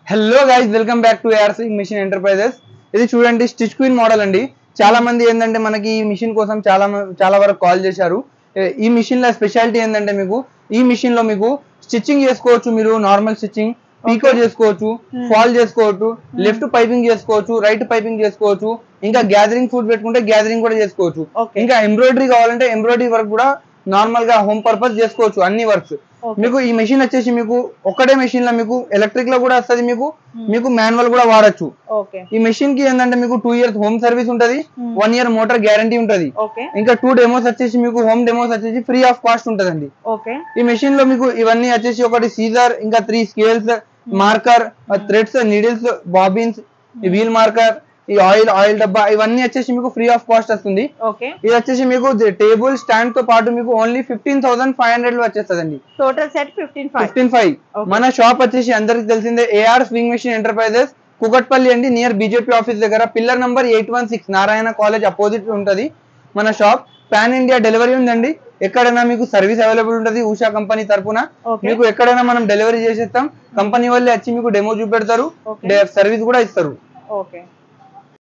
Hello guys, welcome back to AR Swing Machine Enterprises. ఇది చూడండి stitch queen model అండి. చాలా మంది ఏంటంటే మనకి ఈ మిషన్ కోసం చాలా వరకు కాల్ చేశారు. ఈ మిషన్ లో స్పెషాలిటీ ఏంటంటే మీకు ఈ మిషన్ లో మీకు స్టిచ్చింగ్ చేసుకోవచ్చు. మీరు నార్మల్ స్టిచ్చింగ్ పీకో చేసుకోవచ్చు, ఫాల్ చేసుకోవచ్చు, లెఫ్ట్ పైపింగ్ చేసుకోవచ్చు, రైట్ పైపింగ్ చేసుకోవచ్చు, ఇంకా గ్యాదరింగ్ ఫుడ్ పెట్టుకుంటే గ్యాదరింగ్ కూడా చేసుకోవచ్చు. ఇంకా ఎంబ్రాయిడరీ కావాలంటే ఎంబ్రాయిడరీ వర్క్ కూడా నార్మల్ గా హోమ్ పర్పస్ చేసుకోవచ్చు. అన్ని వర్క్స్ మీకు ఈ మెషిన్ వచ్చేసి మీకు ఒక్కటే మెషిన్ లో మీకు ఎలక్ట్రిక్ లో కూడా వస్తుంది, మీకు మాన్యువల్ కూడా వాడచ్చు. ఈ మెషిన్ కి ఏంటంటే మీకు 2 years హోమ్ సర్వీస్ ఉంటది, 1 year మోటార్ గ్యారంటీ ఉంటది. ఇంకా 2 డెమోస్ వచ్చేసి మీకు హోమ్ డెమోస్ వచ్చేసి ఫ్రీ ఆఫ్ కాస్ట్ ఉంటదండి. ఈ మెషిన్ లో మీకు ఇవన్నీ వచ్చేసి ఒకటి సీజర్, ఇంకా 3 scales, marker, threads, needles, bobbins, wheel marker, ఈ ఆయిల్ డబ్బా ఇవన్నీ వచ్చేసి మీకు ఫ్రీ ఆఫ్ కాస్ట్ వస్తుంది. ఇది వచ్చేసి మీకు టేబుల్ స్టాండ్ తో పాటు మీకు ఓన్లీ 15,500 లో వచ్చేస్తుందండి. Total set 15,500. మన షాప్ వచ్చేసి అందరికి తెలిసిందే AR Swing Machine Enterprises, Kukatpally అండి, నియర్ బీజేపీ ఆఫీస్ దగ్గర, pillar number 816, Narayana college opposite ఉంటది మన షాప్. పాన్ ఇండియా డెలివరీ ఉందండి. ఎక్కడైనా మీకు సర్వీస్ అవైలబుల్ ఉంటది ఉషా కంపెనీ తరపున. మీకు ఎక్కడైనా మనం డెలివరీ చేసేస్తాం. కంపెనీ వాళ్ళే వచ్చి మీకు డెమో చూపెడతారు, సర్వీస్ కూడా ఇస్తారు.